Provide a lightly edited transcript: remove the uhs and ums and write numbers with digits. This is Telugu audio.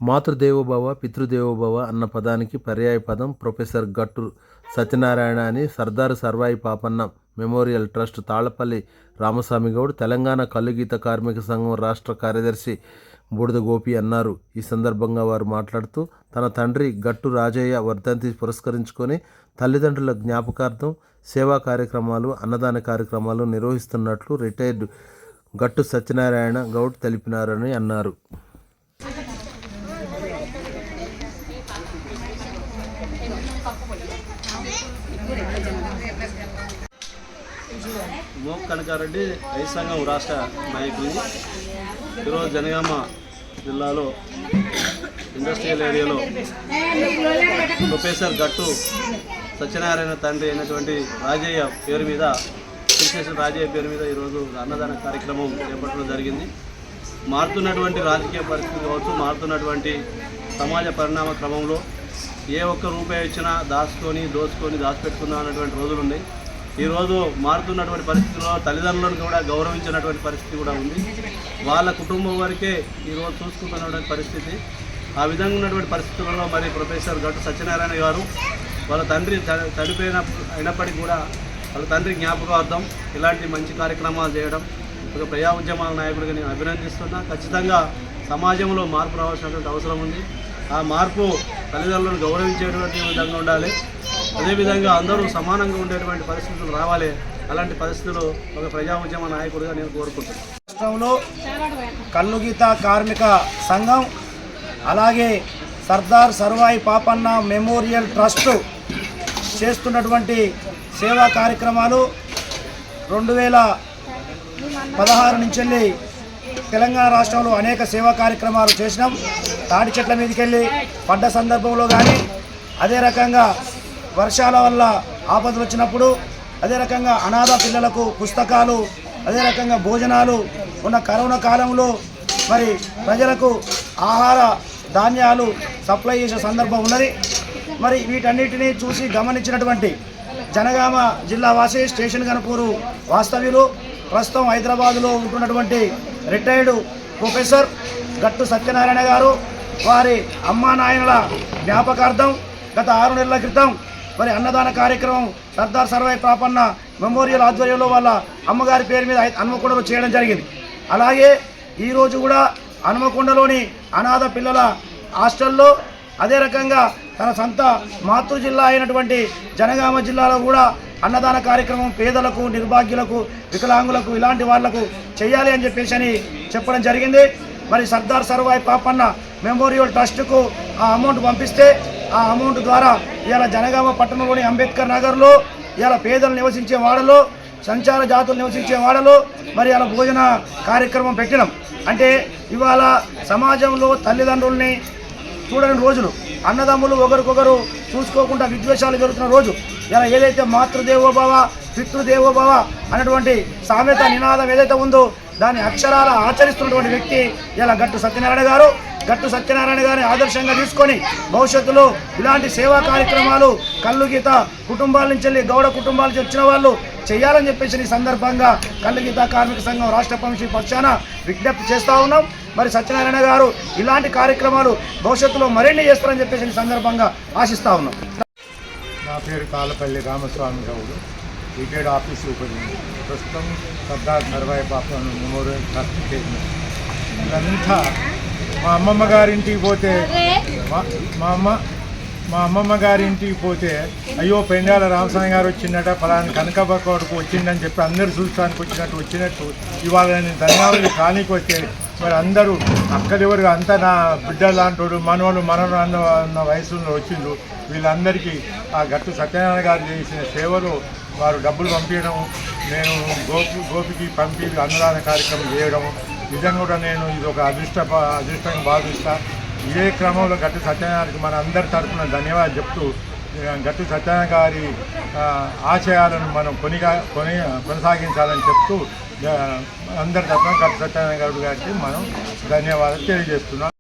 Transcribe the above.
మాతృదేవోభవ పితృదేవోభవ అన్న పదానికి పర్యాయ పదం ప్రొఫెసర్ గట్టు సత్యనారాయణ అని సర్దార్ సర్వాయి పాపన్న మెమోరియల్ ట్రస్ట్ తాళ్లపల్లి రామస్వామి గౌడ్ తెలంగాణ కల్లుగీత కార్మిక సంఘం రాష్ట్ర కార్యదర్శి బూడిద గోపి అన్నారు. ఈ సందర్భంగా వారు మాట్లాడుతూ తన తండ్రి గట్టు రాజయ్య వర్ధంతి పురస్కరించుకొని తల్లిదండ్రుల జ్ఞాపకార్థం సేవా కార్యక్రమాలు అన్నదాన కార్యక్రమాలు నిర్వహిస్తున్నట్లు రిటైర్డ్ గట్టు సత్యనారాయణ గౌడ్ తెలిపినారని అన్నారు. మోక్ కనకారెడ్డి రైతు సంఘం రాష్ట్ర నాయకుడిని. ఈరోజు జనగామ జిల్లాలో ఇండస్ట్రియల్ ఏరియాలో ప్రొఫెసర్ గట్టు సత్యనారాయణ తండ్రి అయినటువంటి రాజయ్య పేరు మీద రాజయ్య పేరు మీద ఈరోజు అన్నదాన కార్యక్రమం చేపట్టడం జరిగింది. మారుతున్నటువంటి రాజకీయ పరిస్థితి కావచ్చు, మారుతున్నటువంటి సమాజ పరిణామ క్రమంలో ఏ ఒక్క రూపాయి ఇచ్చినా దోచుకొని దాచిపెట్టుకుందాం అన్నటువంటి రోజులు ఉన్నాయి. ఈరోజు మారుతున్నటువంటి పరిస్థితుల్లో తల్లిదండ్రులను కూడా గౌరవించినటువంటి పరిస్థితి కూడా ఉంది. వాళ్ళ కుటుంబం వరకే ఈరోజు చూసుకుంటున్నటువంటి పరిస్థితి. ఆ విధంగా ఉన్నటువంటి పరిస్థితులలో మరి ప్రొఫెసర్ గట్టు సత్యనారాయణ గారు వాళ్ళ తండ్రి అయినప్పటికీ కూడా వాళ్ళ తండ్రి జ్ఞాపకార్థం ఇలాంటి మంచి కార్యక్రమాలు చేయడం ఒక ప్రజా ఉద్యమాల నాయకుడిగా నేను అభినందిస్తున్నా. ఖచ్చితంగా సమాజంలో మార్పు రావాల్సినటువంటి అవసరం ఉంది. ఆ మార్పు తల్లిదండ్రులను గౌరవించేటువంటి విధంగా ఉండాలి. అదేవిధంగా అందరూ సమానంగా ఉండేటువంటి పరిస్థితులు రావాలి. అలాంటి పరిస్థితులు ఒక ప్రజా ఉద్యమ నాయకుడిగా నేను కోరుకుంటున్నాను. రాష్ట్రంలో కల్లుగీత కార్మిక సంఘం అలాగే సర్దార్ సర్వాయి పాపన్న మెమోరియల్ ట్రస్ట్ చేస్తున్నటువంటి సేవా కార్యక్రమాలు 2016 నుంచి తెలంగాణ రాష్ట్రంలో అనేక సేవా కార్యక్రమాలు చేసినాం. తాటి చెట్ల మీదకి వెళ్ళి పడ్డ సందర్భంలో కానీ, అదే రకంగా వర్షాల వల్ల ఆపదలు వచ్చినప్పుడు, అదే రకంగా అనాథ పిల్లలకు పుస్తకాలు, అదే రకంగా భోజనాలు ఉన్న కరోనా కాలంలో మరి ప్రజలకు ఆహార ధాన్యాలు సప్లై చేసే సందర్భం ఉన్నది. మరి వీటన్నిటినీ చూసి గమనించినటువంటి జనగామ జిల్లా వాసి స్టేషన్ గణపూరు వాస్తవ్యులు ప్రస్తుతం హైదరాబాదులో ఉంటున్నటువంటి రిటైర్డ్ ప్రొఫెసర్ గట్టు సత్యనారాయణ గారు వారి అమ్మా నాయనల జ్ఞాపకార్థం గత 6 నెలల క్రితం మరి అన్నదాన కార్యక్రమం సర్దార్ సర్వాయి పాపన్న మెమోరియల్ ఆధ్వర్యంలో వాళ్ళ అమ్మగారి పేరు మీద హన్మకొండలో చేయడం జరిగింది. అలాగే ఈరోజు కూడా హన్మకొండలోని అనాథ పిల్లల హాస్టల్లో, అదే రకంగా తన సొంత మాతృ జిల్లా అయినటువంటి జనగామ జిల్లాలో కూడా అన్నదాన కార్యక్రమం పేదలకు, నిర్భాగ్యులకు, వికలాంగులకు ఇలాంటి వాళ్లకు చేయాలి అని చెప్పడం జరిగింది. మరి సర్దార్ సర్వాయి పాపన్న మెమోరియల్ ట్రస్టుకు ఆ అమౌంట్ పంపిస్తే ఆ అమౌంట్ ద్వారా ఇవాళ జనగామ పట్టణంలోని అంబేద్కర్ నగర్లో ఇవాళ పేదలు నివసించే వాడలో, సంచార జాతులు నివసించే వాడలో మరి అలా భోజన కార్యక్రమం పెట్టినాం. అంటే ఇవాళ సమాజంలో తల్లిదండ్రుల్ని చూడని రోజులు, అన్నదమ్ములు ఒకరికొకరు చూసుకోకుండా విద్వేషాలు జరుగుతున్న రోజు. ఇలా ఏదైతే మాతృదేవోభవ పితృదేవోభవ అనేటువంటి సామెత నినాదం ఏదైతే ఉందో దాన్ని అక్షరాల ఆచరిస్తున్నటువంటి వ్యక్తి ఇలా గట్టు సత్యనారాయణ గారు. గట్టు సత్యనారాయణ గారిని ఆదర్శంగా తీసుకొని భవిష్యత్తులో ఇలాంటి సేవా కార్యక్రమాలు కల్లుగీత కుటుంబాల నుంచి గౌడ కుటుంబాల నుంచి వచ్చిన వాళ్ళు చేయాలని చెప్పేసి ఈ సందర్భంగా కల్లుగీత కార్మిక సంఘం రాష్ట్ర కమిటీ పక్షాన విజ్ఞప్తి చేస్తూ ఉన్నాం. మరి సత్యనారాయణ గారు ఇలాంటి కార్యక్రమాలు భవిష్యత్తులో మరిన్ని చేస్తారని చెప్పేసి ఈ సందర్భంగా ఆశిస్తూ ఉన్నాం. నా పేరు Tallapalli Ramaswamy Goud, retired office superintendent. ప్రస్తుతం Sardar Sarvai Papanna memorial trust chairman. ఇదంతా మా అమ్మమ్మ గారింటికి పోతే మా అమ్మమ్మ గారింటికి పోతే అయ్యో పెండాల రామస్వామి గారు వచ్చిందట, ఫలాని కనకబక్కడికి వచ్చిందని చెప్పి అందరూ చూస్తానికి వచ్చినట్టు ఇవాళ నేను ధన్యవాదాలు కానీకి వస్తే మరి అందరూ అక్కడెవరు అంతా నా బిడ్డ లాంటి మనవాళ్ళు అన్న వయసులో వచ్చిండ్రు. వీళ్ళందరికీ ఆ గట్టు సత్యనారాయణ గారు చేసిన సేవలు వారు డబ్బులు పంపించడం, నేను గోపికి పంపి అన్నదాన కార్యక్రమం చేయడం నిజంగా కూడా నేను ఇది ఒక అదృష్టంగా భావిస్తా. ఇదే క్రమంలో గట్టు సత్యనారాయణకి మన అందరి తరఫున ధన్యవాదాలు చెప్తూ గట్టు సత్యనారాయణ గారి ఆశయాలను మనం కొనసాగించాలని చెప్తూ అందరి తరఫున గట్టు సత్యనారాయణ గారికి మనం ధన్యవాదాలు తెలియజేస్తున్నాం.